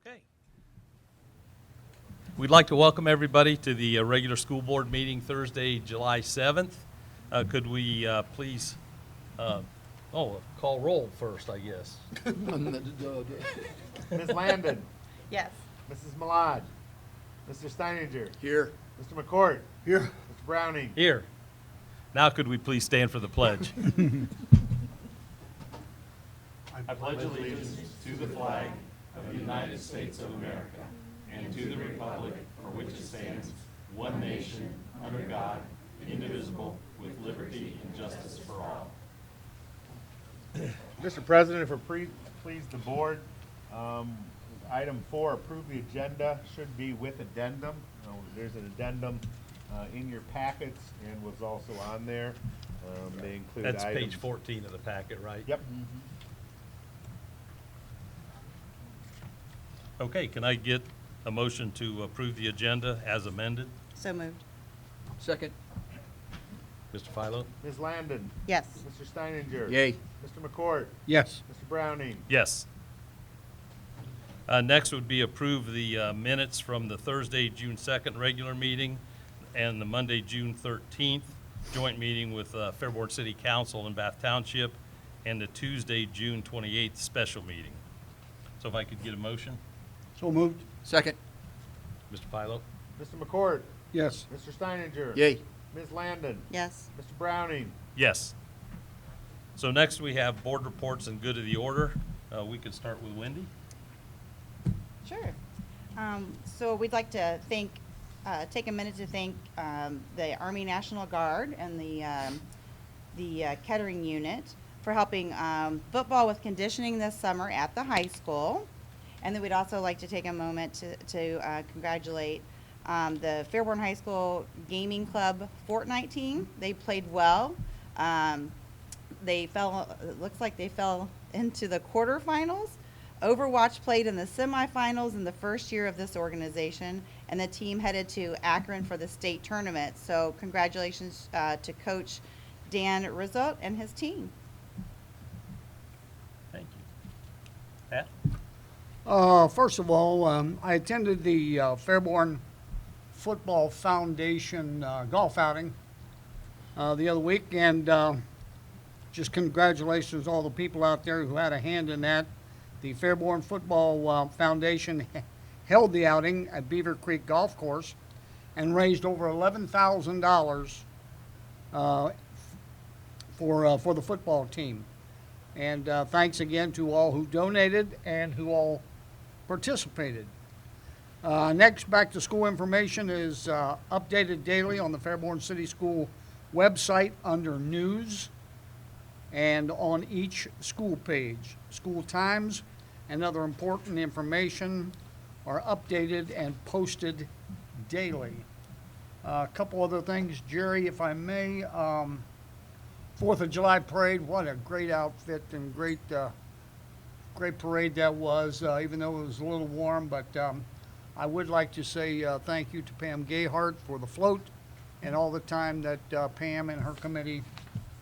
Okay. We'd like to welcome everybody to the regular school board meeting Thursday, July 7th. Could we please, call roll first, I guess. Ms. Landon, Yes. Mrs. Malad, Mr. Steininger, Here. Mr. McCourt, Here. Mr. Browning. Here. Now could we please stand for the pledge? I pledge allegiance to the flag of the United States of America and to the republic for which it stands, one nation, under God, indivisible, with liberty and justice for all. Mr. President, if we're please the board, item 4, approve the agenda, should be with addendum. There's an addendum in your packets and was also on there. They include That's items. page 14 of the packet, right? Yep. Okay, can I get a motion to approve the agenda as amended? So moved. Second. Mr. Philo? Ms. Landon, Yes. Mr. Steininger. Yay. Mr. McCourt, Yes. Mr. Browning. Yes. Next would be approve the minutes from the Thursday, June 2nd regular meeting and the Monday, June 13th joint meeting with Fairborn City Council in Bath Township and the Tuesday, June 28th special meeting. So if I could get a motion? So moved. Second. Mr. Philo? Mr. McCourt, Yes. Mr. Steininger. Yay. Ms. Landon, Yes. Mr. Browning. Yes. So next we have board reports and good of the order. We could start with Wendy. Sure. So we'd like to take a minute to thank the Army National Guard and the Kettering unit for helping football with conditioning this summer at the high school. And then we'd also like to take a moment to congratulate the Fairborn High School Gaming Club Fortnite team. They played well. It looks like they fell into the quarterfinals. Overwatch played in the semifinals in the first year of this organization, and the team headed to Akron for the state tournament. So congratulations to Coach Dan Rizzo and his team. Thank you. Pat? First of all, I attended the Fairborn Football Foundation golf outing the other week, and just congratulations to all the people out there who had a hand in that. The Fairborn Football Foundation held the outing at Beaver Creek Golf Course and raised over $11,000 for the football team. And thanks again to all who donated and who all participated. Next, back to school information is updated daily on the Fairborn City School website under news and on each school page. School times and other important information are updated and posted daily. A couple other things, Jerry, if I may. 4th of July parade, what a great outfit and great parade that was, even though it was a little warm. But I would like to say thank you to Pam Gayhart for the float and all the time that Pam and her committee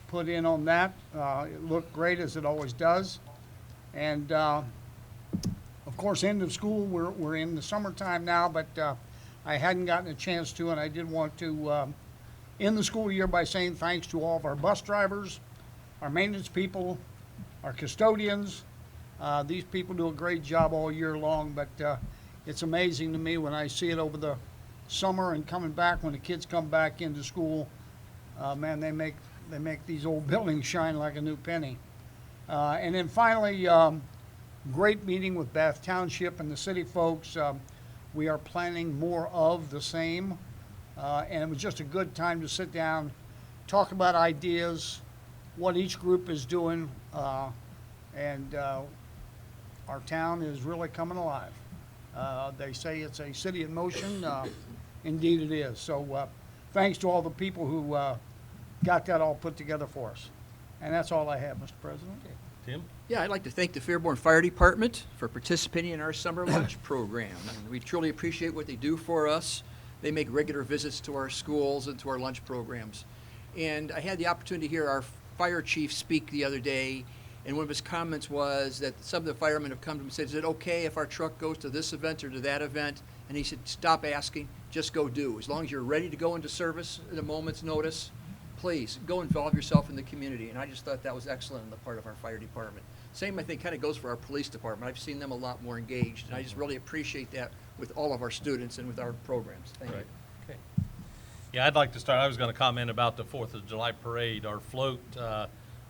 put in on that. It looked great, as it always does. And of course, end of school, we're in the summertime now, but I hadn't gotten a chance to, and I did want to end the school year by saying thanks to all of our bus drivers, our maintenance people, our custodians. These people do a great job all year long, but it's amazing to me when I see it over the summer and coming back, when the kids come back into school. Man, they make these old buildings shine like a new penny. And then finally, great meeting with Bath Township and the city folks. We are planning more of the same. And it was just a good time to sit down, talk about ideas, what each group is doing, and our town is really coming alive. They say it's a city in motion. Indeed it is. So thanks to all the people who got that all put together for us. And that's all I have, Mr. President. Okay. Tim? Yeah, I'd like to thank the Fairborn Fire Department for participating in our summer lunch program. And we truly appreciate what they do for us. They make regular visits to our schools and to our lunch programs. And I had the opportunity to hear our fire chief speak the other day, And one of his comments was that some of the firemen have come to him and said, is it okay if our truck goes to this event or to that event? And he said, stop asking, just go do. As long as you're ready to go into service at a moment's notice, please go involve yourself in the community. And I just thought that was excellent on the part of our fire department. Same, I think, kind of goes for our police department. I've seen them a lot more engaged, and I just really appreciate that with all of our students and with our programs. Thank you. Right. Okay. Yeah, I'd like to start. I was going to comment about the 4th of July parade. Our float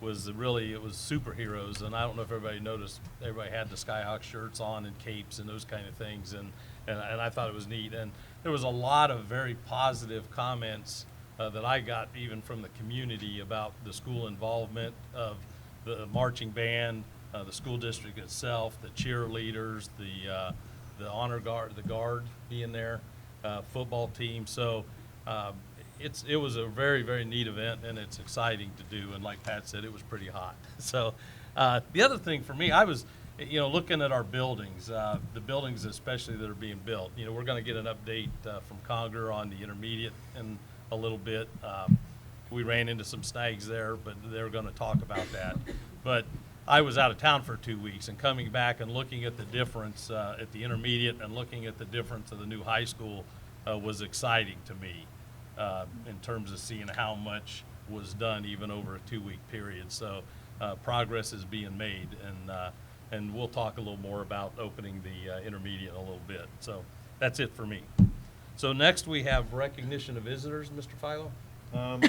was really, it was superheroes, and I don't know if everybody noticed, everybody had the Skyhawk shirts on and capes and those kind of things, and I thought it was neat. And there was a lot of very positive comments that I got even from the community about the school involvement of the marching band, the school district itself, the cheerleaders, the honor guard, the guard being there, football team. So it was a very, very neat event, and it's exciting to do. And like Pat said, it was pretty hot. So the other thing for me, I was, looking at our buildings, the buildings especially that are being built. We're going to get an update from Conger on the intermediate in a little bit. We ran into some snags there, but they're going to talk about that. But I was out of town for 2 weeks, and coming back and looking at the difference at the intermediate and looking at the difference of the new high school was exciting to me in terms of seeing how much was done even over a 2-week period. So progress is being made, and we'll talk a little more about opening the intermediate in a little bit. So that's it for me. So next we have recognition of visitors, Mr. Philo.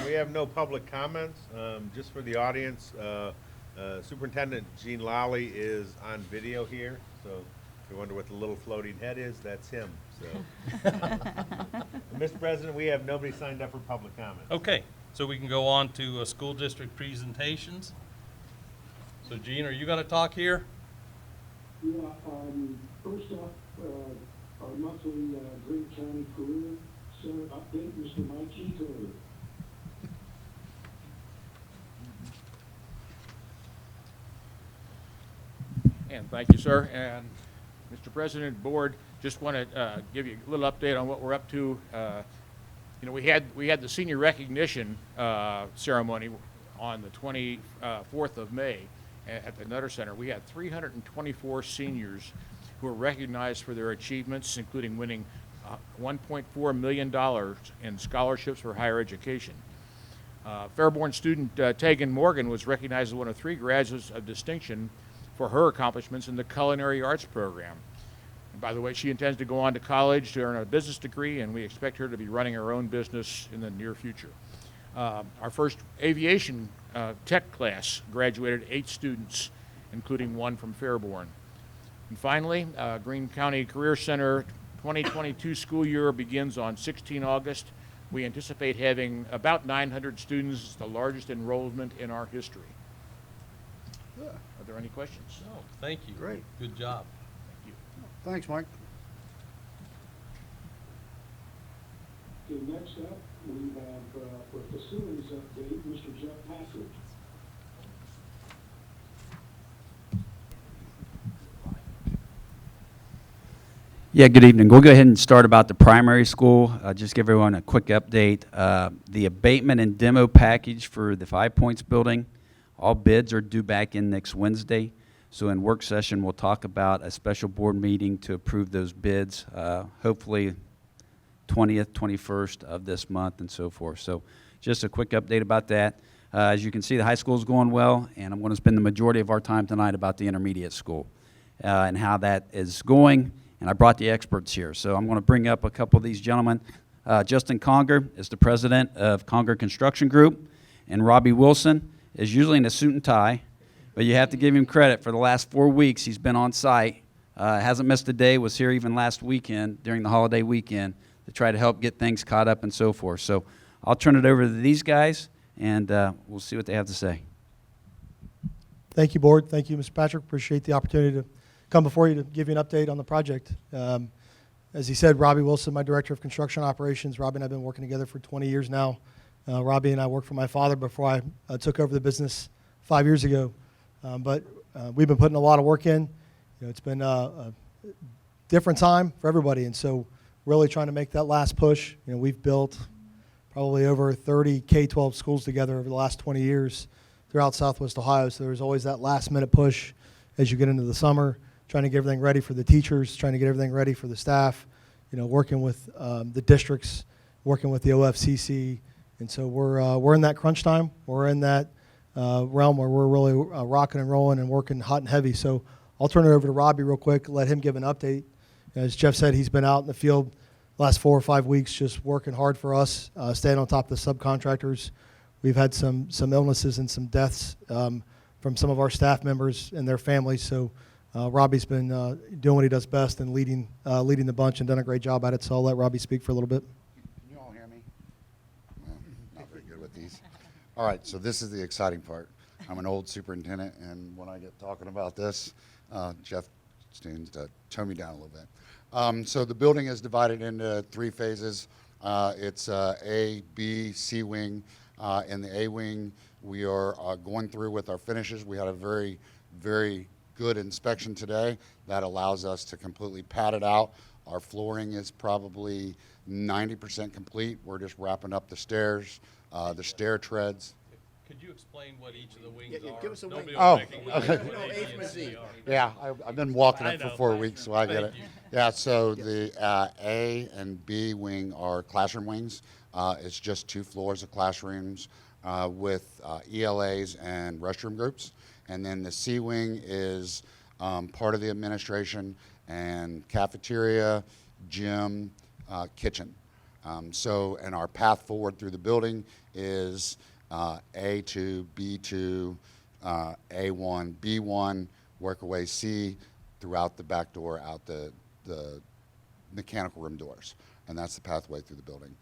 We have no public comments. Just for the audience, Superintendent Gene Lally is on video here, so if you wonder what the little floating head is, that's him. So, Mr. President, we have nobody signed up for public comment. Okay, so we can go on to school district presentations. So Gene, are you going to talk here? Yeah, first off, our monthly Greene County Career Center update, Mr. Mike Eater. And thank you, sir. And Mr. President, Board, just want to give you a little update on what we're up to. We had the senior recognition ceremony on the 24th of May at the Nutter Center. We had 324 seniors who were recognized for their achievements, including winning $1.4 million in scholarships for higher education. Fairborn student Tegan Morgan was recognized as one of 3 graduates of distinction for her accomplishments in the culinary arts program. And by the way, she intends to go on to college to earn a business degree, and we expect her to be running her own business in the near future. Our first aviation tech class graduated 8 students, including 1 from Fairborn. And finally, Greene County Career Center 2022 school year begins on 16 August. We anticipate having about 900 students, the largest enrollment in our history. Are there any questions? No, thank you. Great. Good job. Thank you. Thanks, Mike. Okay, next up, we have for facilities update, Mr. Jeff Patrick. Yeah, good evening. We'll go ahead and start about the primary school. Just give everyone a quick update. The abatement and demo package for the 5 Points building, all bids are due back in next Wednesday. So in work session, we'll talk about a special board meeting to approve those bids, hopefully 20th, 21st of this month and so forth. So just a quick update about that. As you can see, the high school is going well, and I'm going to spend the majority of our time tonight about the intermediate school and how that is going. And I brought the experts here. So I'm going to bring up a couple of these gentlemen. Justin Conger is the president of Conger Construction Group, and Robbie Wilson is usually in a suit and tie, but you have to give him credit. For the last 4 weeks, he's been on site, hasn't missed a day, was here even last weekend during the holiday weekend to try to help get things caught up and so forth. So I'll turn it over to these guys, and we'll see what they have to say. Thank you, Board. Thank you, Mr. Patrick. Appreciate the opportunity to come before you to give you an update on the project. As he said, Robbie Wilson, my Director of Construction Operations. Robbie and I have been working together for 20 years now. Robbie and I worked for my father before I took over the business 5 years ago. But we've been putting a lot of work in. It's been a different time for everybody, and so really trying to make that last push. We've built probably over 30 K-12 schools together over the last 20 years. throughout Southwest Ohio. So there's always that last-minute push as you get into the summer, trying to get everything ready for the teachers, trying to get everything ready for the staff, working with the districts, working with the OFCC. And so we're in that crunch time. We're in that realm where we're really rocking and rolling and working hot and heavy. So I'll turn it over to Robbie real quick, let him give an update. As Jeff said, he's been out in the field the last 4 or 5 weeks just working hard for us, staying on top of the subcontractors. We've had some illnesses and some deaths from some of our staff members and their families. So Robbie's been doing what he does best and leading the bunch and done a great job at it. So I'll let Robbie speak for a little bit. Can you all hear me? Well, not very good with these. All right, so this is the exciting part. I'm an old superintendent, and when I get talking about this, Jeff tends to tone me down a little bit. So the building is divided into 3 phases. It's A, B, C wing. In the A wing, we are going through with our finishes. We had a very, very good inspection today that allows us to completely pad it out. Our flooring is probably 90% complete. We're just wrapping up the stairs, the stair treads. Could you explain what each of the wings Yeah, are? give us a wing. Nobody Oh, will recognize okay. what No, A, B, A from and a C Z. are. Yeah, I've been walking I it for know. 4 weeks, so I get Thank it. you. Yeah, so the A and B wing are classroom wings. It's just 2 floors of classrooms with ELAs and restroom groups. And then the C wing is part of the administration and cafeteria, gym, kitchen. And our path forward through the building is A2, B2, A1, B1, work away C throughout the back door, out the mechanical room doors. And that's the pathway through the building.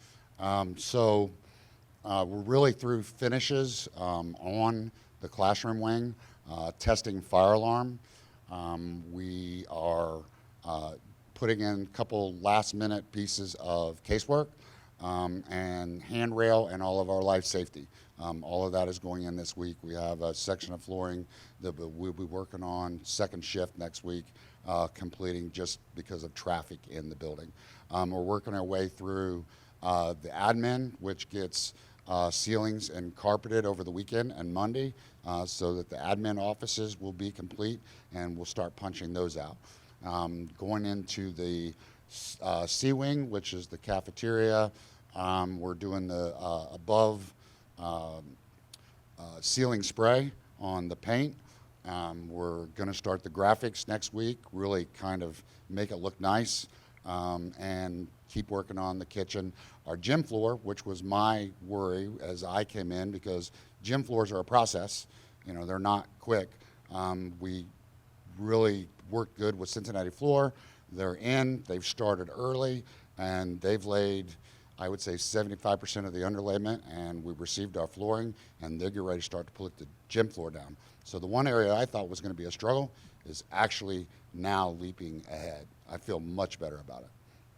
We're really through finishes on the classroom wing, testing fire alarm. We are putting in a couple last-minute pieces of casework and handrail and all of our life safety. All of that is going in this week. We have a section of flooring that we'll be working on second shift next week, completing just because of traffic in the building. We're working our way through the admin, which gets ceilings and carpeted over the weekend and Monday, so that the admin offices will be complete, and we'll start punching those out. Going into the C wing, which is the cafeteria, we're doing the above ceiling spray on the paint. We're going to start the graphics next week, really kind of make it look nice, and keep working on the kitchen. Our gym floor, which was my worry as I came in, because gym floors are a process. They're not quick. We really worked good with Cincinnati Floor. They're in, they've started early, and they've laid, I would say, 75% of the underlayment, and we've received our flooring, and they're getting ready to start to put the gym floor down. So the one area I thought was going to be a struggle is actually now leaping ahead. I feel much better about it.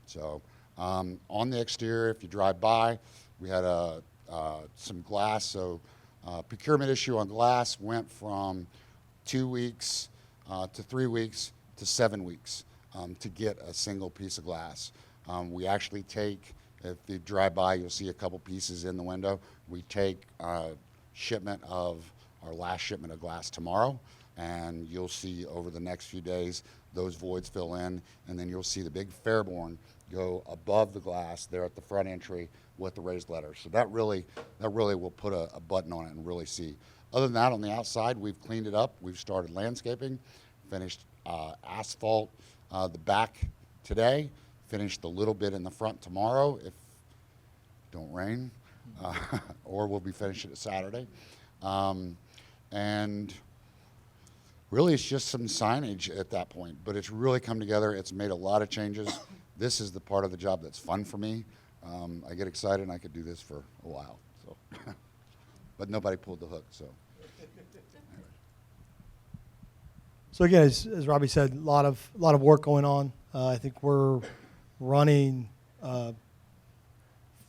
So on the exterior, if you drive by, we had some glass. So procurement issue on glass went from 2 weeks to 3 weeks to 7 weeks to get a single piece of glass. We actually take, if you drive by, you'll see a couple pieces in the window. We take shipment of our last shipment of glass tomorrow, and you'll see over the next few days those voids fill in, and then you'll see the big Fairborn go above the glass there at the front entry with the raised letters. So that really will put a button on it and really see. Other than that, on the outside, we've cleaned it up. We've started landscaping, finished asphalt the back today, finished a little bit in the front tomorrow if it don't rain, or we'll be finishing it Saturday. And really, it's just some signage at that point, but it's really come together. It's made a lot of changes. This is the part of the job that's fun for me. I get excited, and I could do this for a while. So, but nobody pulled the hook, so. So again, as Robbie said, a lot of work going on. I think we're running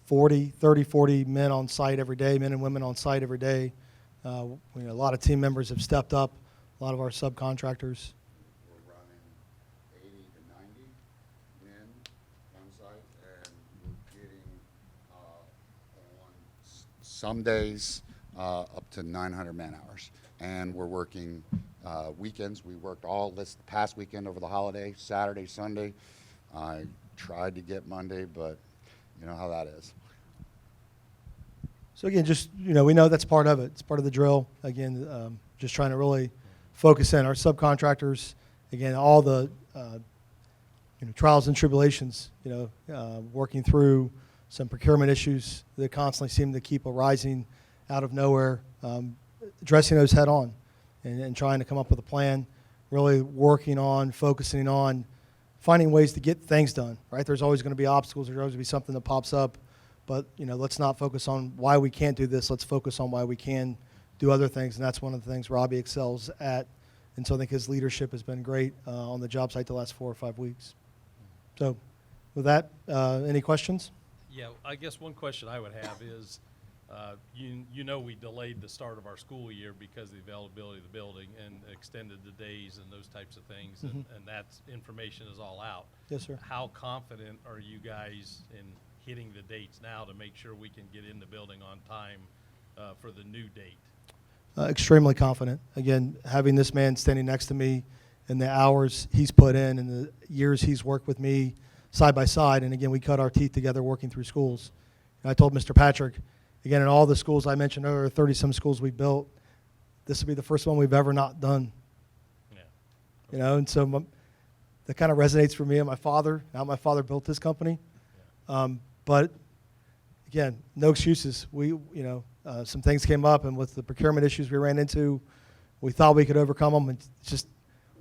40 men on site every day, men and women on site every day. A lot of team members have stepped up, a lot of our subcontractors. We're running 80 to 90 men on site, and we're getting on some days up to 900 man-hours. And we're working weekends. We worked all this past weekend over the holiday, Saturday, Sunday. I tried to get Monday, but you know how that is. So again, just, we know that's part of it. It's part of the drill. Again, just trying to really focus in. Our subcontractors, again, all the trials and tribulations, working through some procurement issues that constantly seem to keep arising out of nowhere, addressing those head on and trying to come up with a plan, really working on, focusing on finding ways to get things done, right? There's always going to be obstacles. There's always going to be something that pops up. But, let's not focus on why we can't do this. Let's focus on why we can do other things. And that's one of the things Robbie excels at. And so I think his leadership has been great on the job site the last 4 or 5 weeks. So with that, any questions? Yeah, I guess one question I would have is, we delayed the start of our school year because of the availability of the building and extended the days and those types of things, and that information is all out. Yes, sir. How confident are you guys in hitting the dates now to make sure we can get in the building on time for the new date? Extremely confident. Again, having this man standing next to me and the hours he's put in and the years he's worked with me side by side, and again, we cut our teeth together working through schools. And I told Mr. Patrick, again, in all the schools I mentioned earlier, 30-some schools we built, this will be the first one we've ever not done. Yeah. And so that kind of resonates for me and my father. Now my father built this company. But again, no excuses. Some things came up, and with the procurement issues we ran into, we thought we could overcome them, and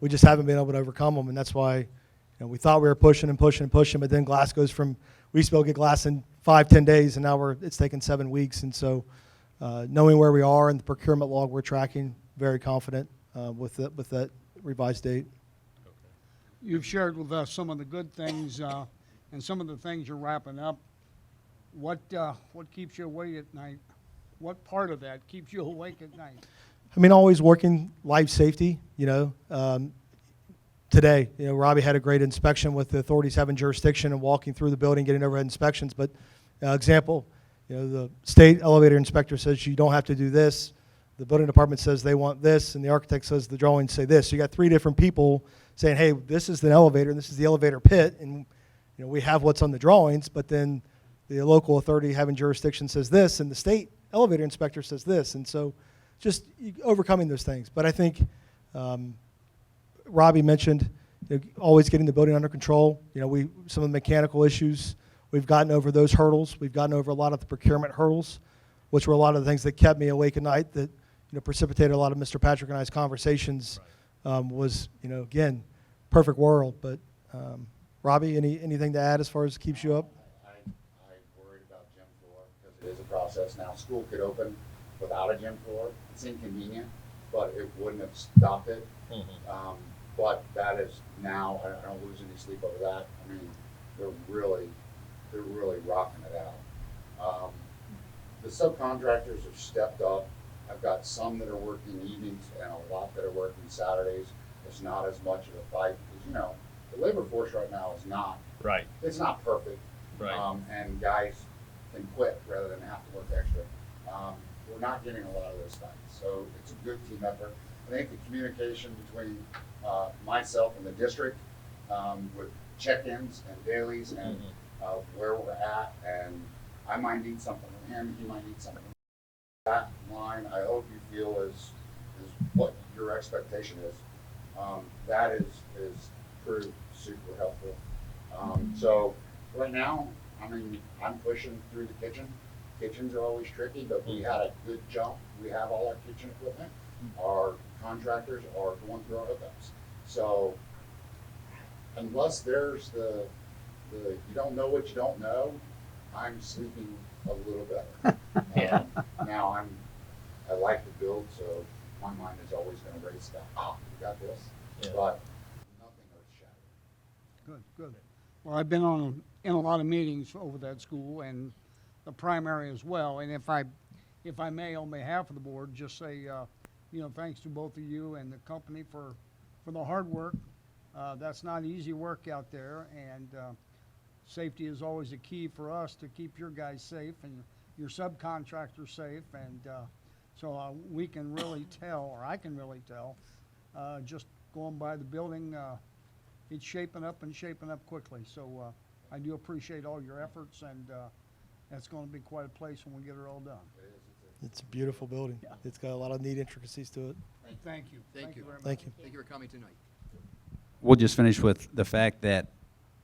we just haven't been able to overcome them. And that's why we thought we were pushing and pushing and pushing, but then glass goes from, we used to be able to get glass in 5-10 days, and now it's taken 7 weeks. And so knowing where we are and the procurement log we're tracking, very confident with that revised date. You've shared with us some of the good things and some of the things you're wrapping up. What keeps you awake at night? What part of that keeps you awake at night? Always working life safety. Today, Robbie had a great inspection with the authorities having jurisdiction and walking through the building, getting overhead inspections. But example, the state elevator inspector says you don't have to do this. The building department says they want this, and the architect says the drawings say this. So you got 3 different people saying, hey, this is the elevator, and this is the elevator pit, and we have what's on the drawings, but then the local authority having jurisdiction says this, and the state elevator inspector says this. And so just overcoming those things. But I think Robbie mentioned always getting the building under control. Some of the mechanical issues, we've gotten over those hurdles. We've gotten over a lot of the procurement hurdles, which were a lot of the things that kept me awake at night, that precipitated a lot of Mr. Patrick and I's conversations. Was, again, perfect world. But Robbie, anything to add as far as keeps you up? I worried about gym floor because it is a process. Now, school could open without a gym floor. It's inconvenient, but it wouldn't have stopped it. But that is now, I don't lose any sleep over that. They're really rocking it out. The subcontractors have stepped up. I've got some that are working evenings and a lot that are working Saturdays. It's not as much of a fight because, the labor force right now is not. Right. It's not perfect. Right. And guys can quit rather than have to work extra. We're not getting a lot of those things. So it's a good team effort. I think the communication between myself and the district with check-ins and dailies and where we're at, and I might need something from him, he might need something. That line, I hope you feel is what your expectation is. That is proved super helpful. So right now, I'm pushing through the kitchen. Kitchens are always tricky, but we had a good jump. We have all our kitchen equipment. Our contractors are going through our hookups. So unless there's the you don't know what you don't know, I'm sleeping a little better. Now I like to build, so my mind is always going to race that. We got this, but nothing earth-shattering. Good. Well, I've been in a lot of meetings over that school and the primary as well. And if I may, on behalf of the board, just say, thanks to both of you and the company for the hard work. That's not easy work out there, and safety is always a key for us to keep your guys safe and your subcontractors safe. And So we can really tell, or I can really tell, just going by the building, it's shaping up and shaping up quickly. So I do appreciate all your efforts, and that's going to be quite a place when we get it all done. It's a beautiful building. Yeah. It's got a lot of neat intricacies to it. Thank you. Thank you. very much. Thank you. Thank you for coming tonight. We'll just finish with the fact that,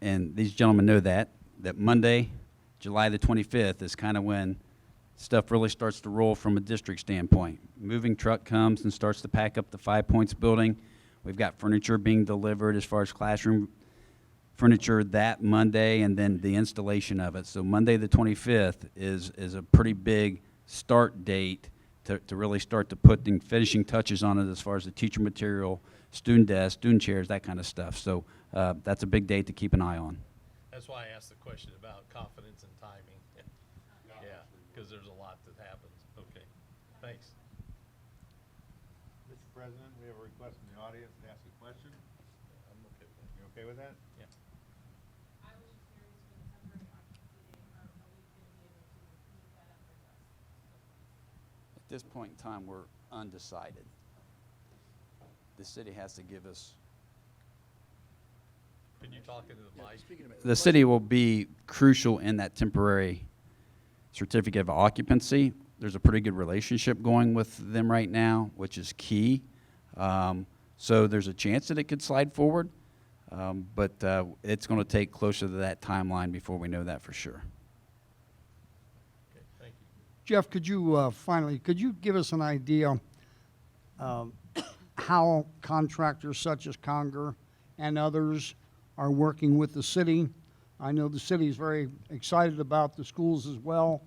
and these gentlemen know that Monday, July the 25th is kind of when stuff really starts to roll from a district standpoint. Moving truck comes and starts to pack up the 5 Points building. We've got furniture being delivered as far as classroom furniture that Monday, and then the installation of it. So Monday the 25th is a pretty big start date to really start to put the finishing touches on it as far as the teacher material, student desks, student chairs, that kind of stuff. So that's a big date to keep an eye on. That's why I asked the question about confidence and timing. Yeah, because there's a lot that happens. Okay, thanks. Mr. President, we have a request from the audience to ask a question. I'm okay with that. You okay with that? Yeah. I was just curious for the temporary occupancy date, are we gonna be able to move that up or just? At this point in time, we're undecided. The city has to give us, Can you talk into the mic? Speaking of it, the city will be crucial in that temporary certificate of occupancy. There's a pretty good relationship going with them right now, which is key. So there's a chance that it could slide forward, but it's going to take closer to that timeline before we know that for sure. Okay, thank you. Jeff, could you finally, could you give us an idea how contractors such as Conger and others are working with the city? I know the city is very excited about the schools as well.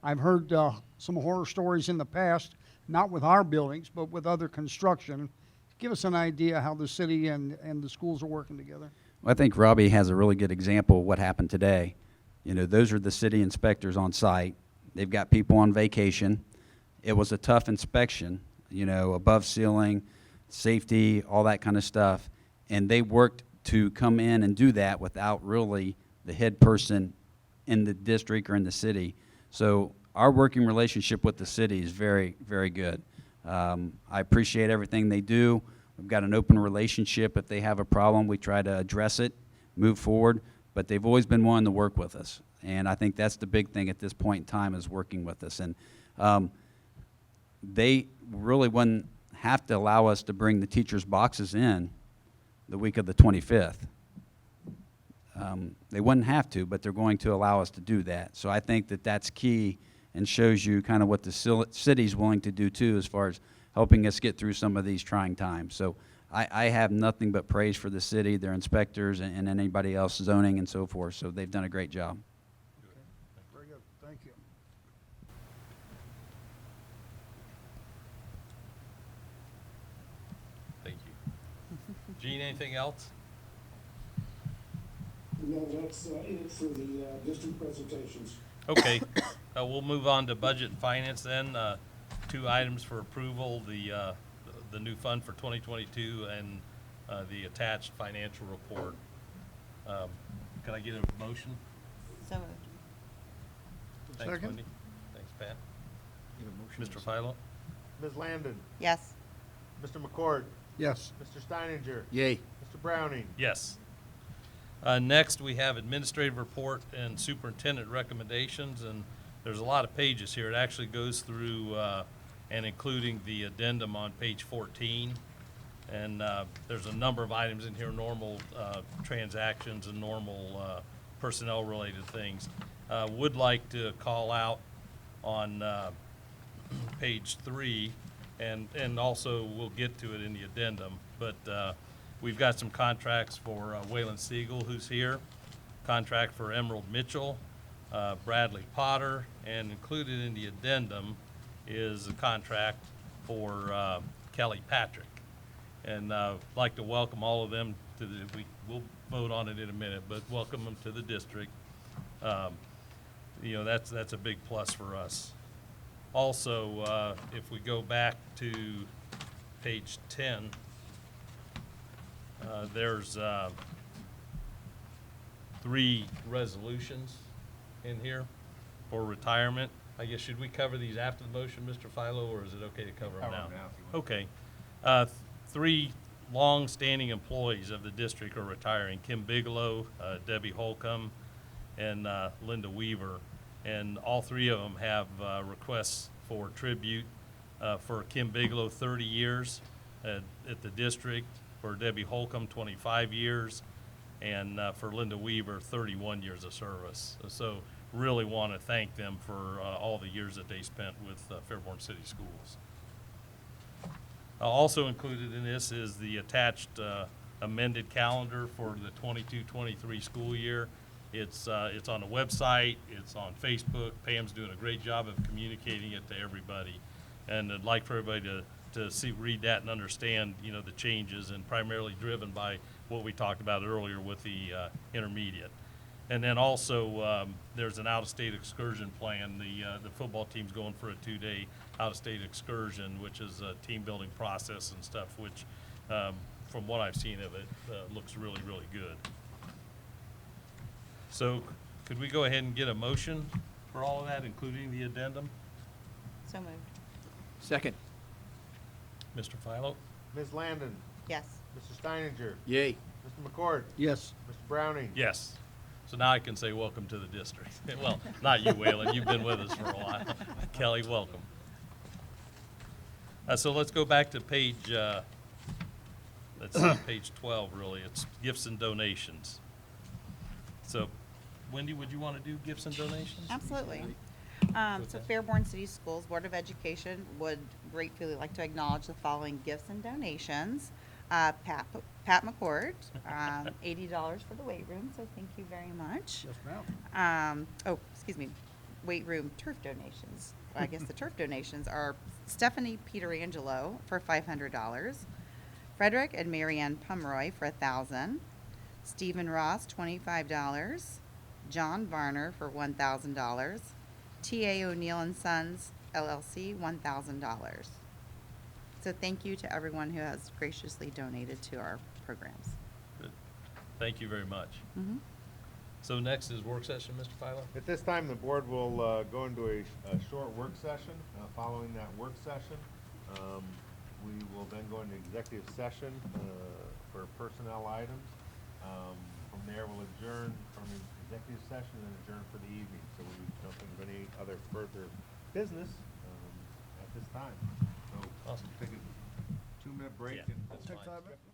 I've heard some horror stories in the past, not with our buildings, but with other construction. Give us an idea how the city and the schools are working together. Well, I think Robbie has a really good example of what happened today. You know, those are the city inspectors on site. They've got people on vacation. It was a tough inspection, you know, above ceiling, safety, all that kind of stuff. And they worked to come in and do that without really the head person in the district or in the city. So our working relationship with the city is very, very good. I appreciate everything they do. We've got an open relationship. If they have a problem, we try to address it, move forward. But they've always been willing to work with us. And I think that's the big thing at this point in time, is working with us. And they really wouldn't have to allow us to bring the teachers' boxes in the week of the 25th. They wouldn't have to, but they're going to allow us to do that. So I think that that's key and shows you kind of what the city's willing to do too, as far as helping us get through some of these trying times. So I have nothing but praise for the city, their inspectors, and anybody else, zoning and so forth. So they've done a great job. Very good. Thank you. Thank you. Gene, anything else? No, that's it for the district presentations. Okay, we'll move on to budget and finance then. Two items for approval, the new fund for 2022 and the attached financial report. Can I get a motion? So moved. Thanks, Second. Wendy. Thanks, Pat. you have a motion. Mr. Philo? Ms. Landon, Yes. Mr. McCord, Yes. Mr. Steininger, Yay. Mr. Browning. Yes. Next, we have administrative report and superintendent recommendations, and there's a lot of pages here. It actually goes through and including the addendum on page 14. And there's a number of items in here, normal transactions and normal personnel-related things. Would like to call out on page 3, and also we'll get to it in the addendum, but we've got some contracts for Waylon Siegel, who's here, contract for Emerald Mitchell, Bradley Potter, and included in the addendum is a contract for Kelly Patrick. And I'd like to welcome all of them to we'll vote on it in a minute, but welcome them to the district. You know, that's a big plus for us. Also, if we go back to page 10, there's 3 resolutions in here for retirement. I guess, should we cover these after the motion, Mr. Philo, or is it okay to cover them Cover now? 'em now if you want. Okay. Three long-standing employees of the district are retiring: Kim Bigelow, Debbie Holcomb, and Linda Weaver. And all three of them have requests for tribute. For Kim Bigelow, 30 years at the district; for Debbie Holcomb, 25 years; and for Linda Weaver, 31 years of service. So really want to thank them for all the years that they spent with Fairborn City Schools. Also included in this is the attached amended calendar for the 22-23 school year. It's on the website, it's on Facebook. Pam's doing a great job of communicating it to everybody. And I'd like for everybody to read that and understand, you know, the changes, and primarily driven by what we talked about earlier with the intermediate. And then also, there's an out-of-state excursion plan. The football team's going for a 2-day out-of-state excursion, which is a team-building process and stuff, which, from what I've seen of it, looks really, really good. So could we go ahead and get a motion for all of that, including the addendum? So moved. Second. Mr. Philo? Ms. Landon, Yes. Mr. Steininger, Yay. Mr. McCord, Yes. Mr. Browning. Yes. So now I can say welcome to the district. Well, not you, Waylon, you've been with us for a while. Kelly, welcome. So let's go back to page, let's see, page 12, really. It's gifts and donations. So Wendy, would you want to do gifts and donations? Absolutely. So Fairborn City Schools Board of Education would gratefully like to acknowledge the following gifts and donations. Pat McCord, $80 for the weight room, so thank you very much. Yes, ma'am. Excuse me, weight room turf donations. I guess the turf donations are Stephanie Peterangelo for $500, Frederick and Marianne Pomeroy for $1,000, Stephen Ross, $25, John Varner for $1,000, T.A. O'Neill and Sons, LLC, $1,000. So thank you to everyone who has graciously donated to our programs. Good. Thank you very much. Mhm. So next is work session, Mr. Philo? At this time, the board will go into a short work session. Following that work session, we will then go into executive session for personnel items. From there, we'll adjourn from the executive session and adjourn for the evening. So we don't think of any other further business at this time. So Awesome. take a 2-minute break Yeah, and. that's Take fine. 5 minutes.